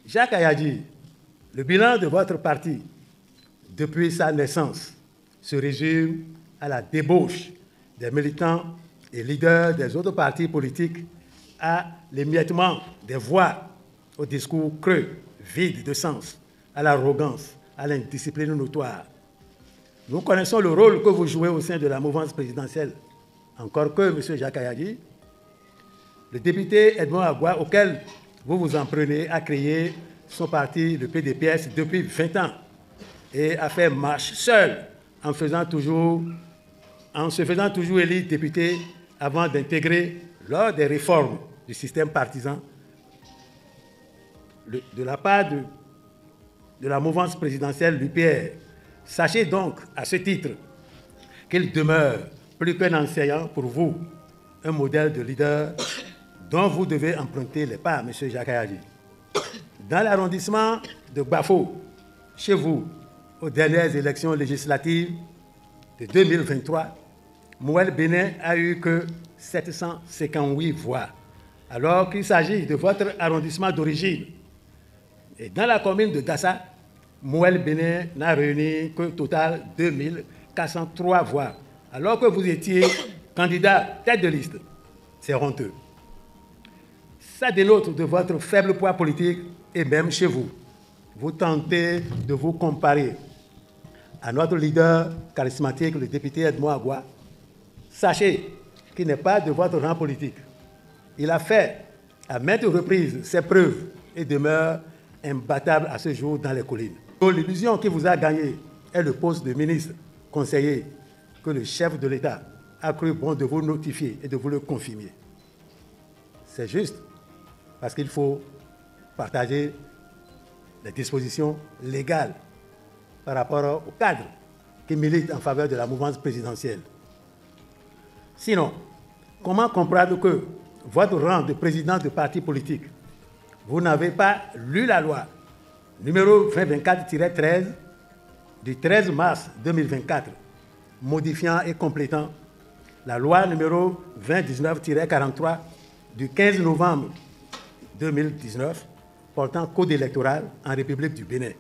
Jacques Ayadji, le bilan de votre parti depuis sa naissance se résume à la débauche des militants et leaders des autres partis politiques, à l'émiettement des voix, au discours creux, vide de sens, à l'arrogance, à l'indiscipline notoire. Nous connaissons le rôle que vous jouez au sein de la mouvance présidentielle. Encore que, M. Jacques Ayadji, le député Edmond Agua, auquel vous vous en prenez, a créé son parti, le PDPS, depuis 20 ans et a fait marche seul en se faisant toujours élire député avant d'intégrer, lors des réformes du système partisan, de la part de la mouvance présidentielle, l'UPR. Sachez donc, à ce titre, qu'il demeure plus qu'un enseignant pour vous, un modèle de leader dont vous devez emprunter les pas, M. Jacques Ayadji. Dans l'arrondissement de Bafo, chez vous, aux dernières élections législatives de 2023, Mouel Bénin a eu que 758 voix, alors qu'il s'agit de votre arrondissement d'origine. Et dans la commune de Dassa, Mouel Bénin n'a réuni que total 2403 voix, alors que vous étiez candidat tête de liste. C'est honteux. Ça dénote de votre faible poids politique et même chez vous. Vous tentez de vous comparer à notre leader charismatique, le député Edmond Agua. Sachez qu'il n'est pas de votre rang politique. Il a fait à maintes reprises ses preuves et demeure imbattable à ce jour dans les collines. L'illusion qui vous a gagné est le poste de ministre conseiller que le chef de l'État a cru bon de vous notifier et de vous le confirmer. C'est juste parce qu'il faut partager les dispositions légales par rapport au cadre qui milite en faveur de la mouvance présidentielle. Sinon, comment comprendre que votre rang de président de parti politique, vous n'avez pas lu la loi numéro 2024-13 du 13 mars 2024, modifiant et complétant la loi numéro 2019-43 du 15 novembre 2019 portant code électoral en République du Bénin.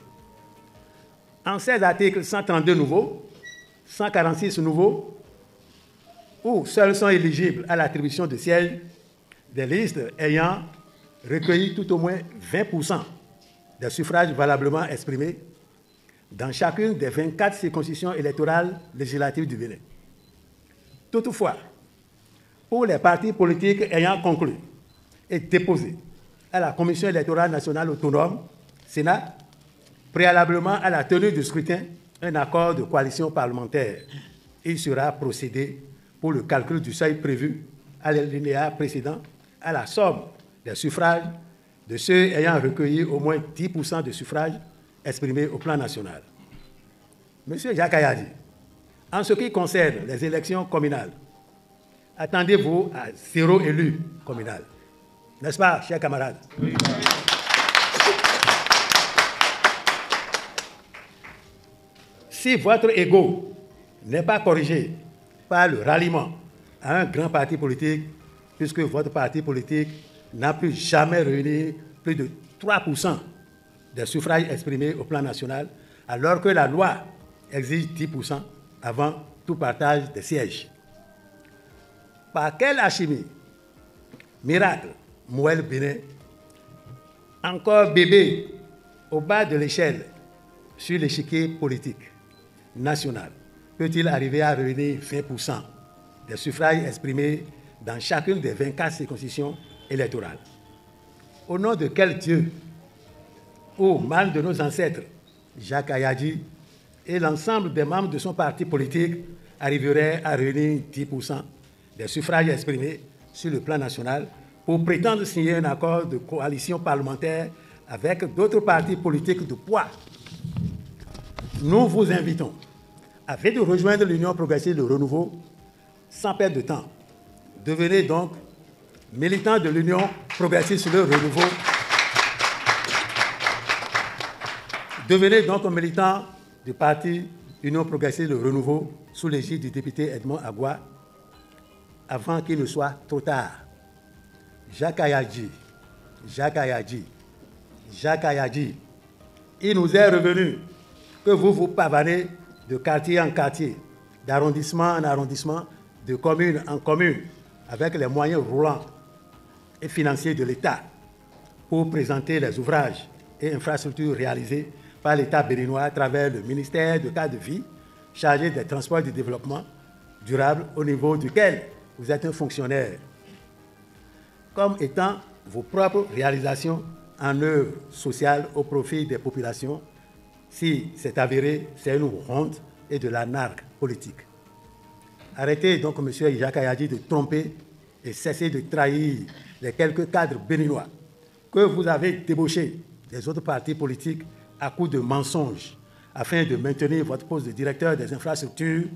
En 16 articles, 132 nouveaux, 146 nouveaux, où seuls sont éligibles à l'attribution de sièges des listes ayant recueilli tout au moins 20% des suffrages valablement exprimés dans chacune des 24 circonscriptions électorales législatives du Bénin. Toutefois, pour les partis politiques ayant conclu et déposé à la Commission électorale nationale autonome, Sénat, préalablement à la tenue du scrutin, un accord de coalition parlementaire, il sera procédé pour le calcul du seuil prévu à l'alinéa précédent à la somme des suffrages de ceux ayant recueilli au moins 10% de suffrages exprimés au plan national. Monsieur Jacques Ayadji, en ce qui concerne les élections communales, attendez-vous à 0 élu communal. N'est-ce pas, chers camarades? Oui. Si votre ego n'est pas corrigé par le ralliement à un grand parti politique, puisque votre parti politique n'a plus jamais réuni plus de 3% des suffrages exprimés au plan national, alors que la loi exige 10% avant tout partage des sièges. Par quelle alchimie, miracle, Mouel Bénin, encore bébé au bas de l'échelle sur l'échiquier politique national, peut-il arriver à réunir 20% des suffrages exprimés dans chacune des 24 circonscriptions électorales? Au nom de quel Dieu, au mal de nos ancêtres, Jacques Ayadji et l'ensemble des membres de son parti politique arriveraient à réunir 10% des suffrages exprimés sur le plan national pour prétendre signer un accord de coalition parlementaire avec d'autres partis politiques de poids? Nous vous invitons, afin de rejoindre l'Union progressiste de renouveau, sans perdre de temps. Devenez donc militant de l'Union progressiste de renouveau. Devenez donc militant du parti Union progressiste de renouveau sous l'égide du député Edmond Agua avant qu'il ne soit trop tard. Jacques Ayadji, Jacques Ayadji, il nous est revenu que vous vous pavanez de quartier en quartier, d'arrondissement en arrondissement, de commune en commune, avec les moyens roulants et financiers de l'État pour présenter les ouvrages et infrastructures réalisés par l'État béninois à travers le ministère de cadre de vie chargé des transports et du développement durable au niveau duquel vous êtes un fonctionnaire, comme étant vos propres réalisations en œuvre sociale au profit des populations. Si c'est avéré, c'est une honte et de la narque politique. Arrêtez donc, M. Jacques Ayadji, de tromper et cessez de trahir les quelques cadres béninois que vous avez débauchés des autres partis politiques à coups de mensonges afin de maintenir votre poste de directeur des infrastructures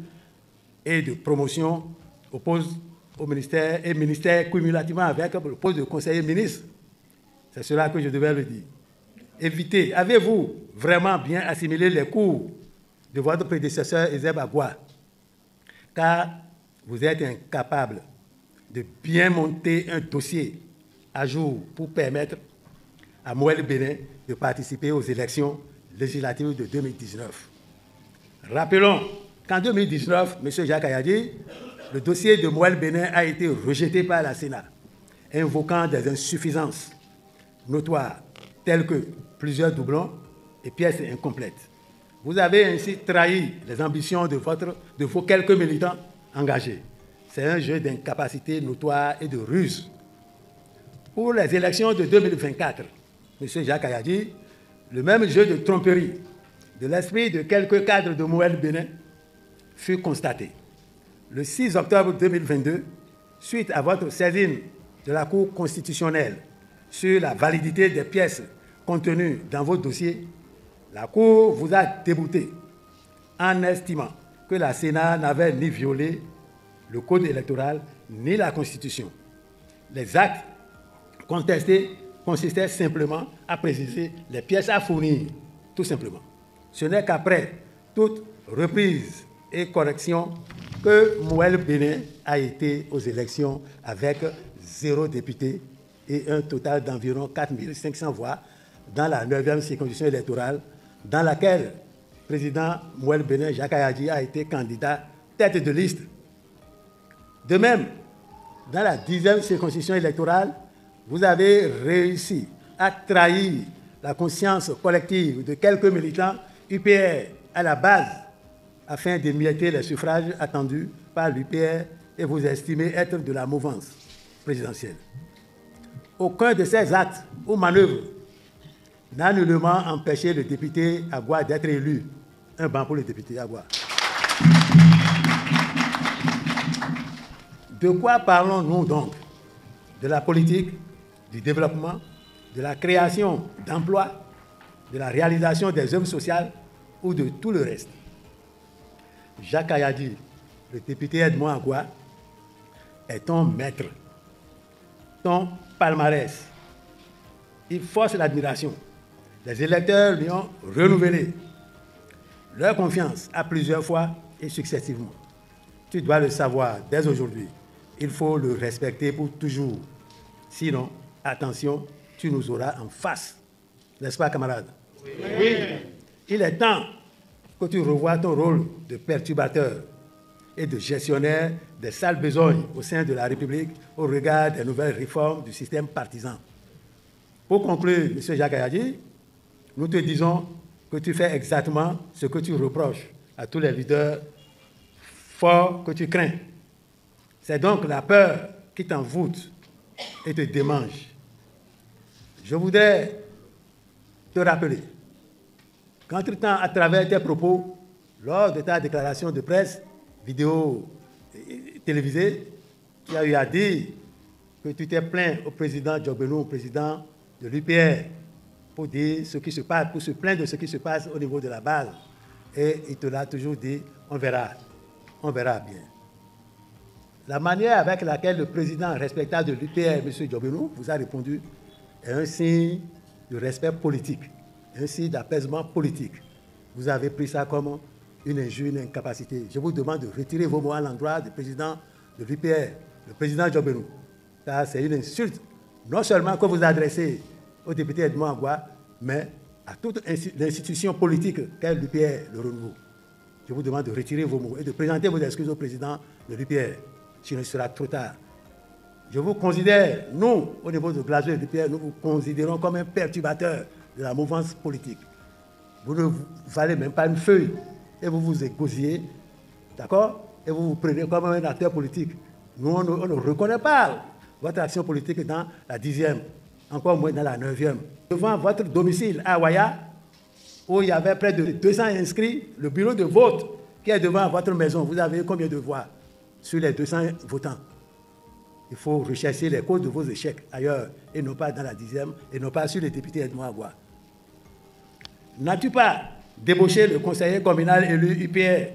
et de promotion au ministère et ministère cumulativement avec le poste de conseiller ministre. C'est cela que je devais le dire. Évitez. Avez-vous vraiment bien assimilé les cours de votre prédécesseur Eusèbe Agoua? Car vous êtes incapable de bien monter un dossier à jour pour permettre à Mouel Bénin de participer aux élections législatives de 2019. Rappelons qu'en 2019, M. Jacques Ayadji, le dossier de Mouel Bénin a été rejeté par la Sénat, invoquant des insuffisances notoires telles que plusieurs doublons et pièces incomplètes. Vous avez ainsi trahi les ambitions de vos quelques militants engagés. C'est un jeu d'incapacité notoire et de ruse. Pour les élections de 2024, M. Jacques Ayadji, le même jeu de tromperie de l'esprit de quelques cadres de Mouel Bénin fut constaté. Le 6 octobre 2022, suite à votre saisine de la Cour constitutionnelle sur la validité des pièces contenues dans vos dossiers, la Cour vous a débouté en estimant que la Sénat n'avait ni violé le code électoral ni la Constitution. Les actes contestés consistaient simplement à préciser les pièces à fournir, tout simplement. Ce n'est qu'après toute reprise et correction que Mouel Bénin a été aux élections avec 0 député et un total d'environ 4 500 voix dans la 9e circonscription électorale, dans laquelle le président Mouel Bénin, Jacques Ayadji, a été candidat tête de liste. De même, dans la 10e circonscription électorale, vous avez réussi à trahir la conscience collective de quelques militants UPR à la base afin d'émietter les suffrages attendus par l'UPR et vous estimez être de la mouvance présidentielle. Aucun de ces actes ou manœuvres n'a nullement empêché le député Agoua d'être élu. Un banc pour le député Agoua. De quoi parlons-nous donc? De la politique, du développement, de la création d'emplois, de la réalisation des œuvres sociales ou de tout le reste? Jacques Ayadji, le député Edmond Agoua, est ton maître, ton palmarès. Il force l'admiration. Les électeurs lui ont renouvelé leur confiance à plusieurs fois et successivement. Tu dois le savoir dès aujourd'hui. Il faut le respecter pour toujours. Sinon, attention, tu nous auras en face. N'est-ce pas, camarade? Oui. Il est temps que tu revoies ton rôle de perturbateur et de gestionnaire des sales besognes au sein de la République au regard des nouvelles réformes du système partisan. Pour conclure, M. Jacques Ayadji, nous te disons que tu fais exactement ce que tu reproches à tous les leaders forts que tu crains. C'est donc la peur qui t'envoûte et te démange. Je voudrais te rappeler qu'entre-temps, à travers tes propos, lors de ta déclaration de presse, vidéo télévisée, tu as eu à dire que tu t'es plaint au président Djogbenou, au président de l'UPR, pour dire ce qui se passe, pour se plaindre de ce qui se passe au niveau de la base. Et il te l'a toujours dit, on verra bien. La manière avec laquelle le président respectable de l'UPR, M. Djogbenou, vous a répondu est un signe de respect politique, un signe d'apaisement politique. Vous avez pris ça comme une injure, une incapacité. Je vous demande de retirer vos mots à l'endroit du président de l'UPR, le président Djogbenou. Ça, c'est une insulte, non seulement que vous adressez au député Edmond Agoua, mais à toute l'institution politique qu'est l'UPR, le renouveau. Je vous demande de retirer vos mots et de présenter vos excuses au président de l'UPR, sinon il sera trop tard. Je vous considère, nous, au niveau de Glasgow et de l'UPR, nous vous considérons comme un perturbateur de la mouvance politique. Vous ne valez même pas une feuille et vous vous égosillez, d'accord? Et vous vous prenez comme un acteur politique. Nous, on ne reconnaît pas votre action politique dans la 10e, encore moins dans la 9e. Devant votre domicile à Ouaya, où il y avait près de 200 inscrits, le bureau de vote qui est devant votre maison, vous avez combien de voix sur les 200 votants? Il faut rechercher les causes de vos échecs ailleurs, et non pas dans la 10e, et non pas sur les députés Edmond Agua. N'as-tu pas débauché le conseiller communal élu UPR,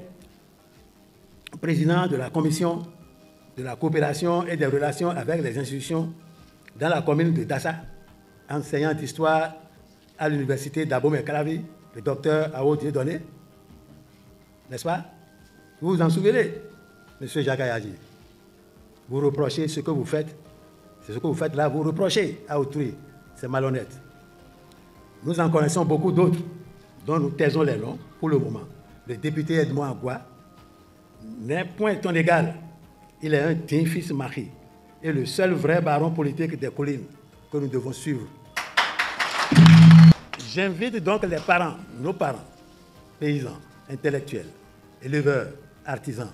président de la commission de la coopération et des relations avec les institutions dans la commune de Dassa, enseignant d'histoire à l'université d'Abomey-Calavi, le docteur Ao Dieudonné, n'est-ce pas? Vous vous en souvenez, M. Jacques Ayadji? Vous reprochez ce que vous faites, c'est ce que vous faites là, vous reprochez à autrui, c'est malhonnête. Nous en connaissons beaucoup d'autres, dont nous taisons les noms pour le moment. Le député Edmond Agua n'est point ton égal. Il est un digne fils mari et le seul vrai baron politique des collines que nous devons suivre. J'invite donc les parents, nos parents, paysans, intellectuels, éleveurs, artisans,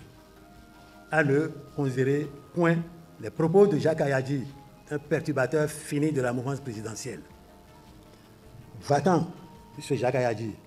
à ne considérer point les propos de Jacques Ayadji, un perturbateur fini de la mouvance présidentielle. Va-t'en, M. Jacques Ayadji,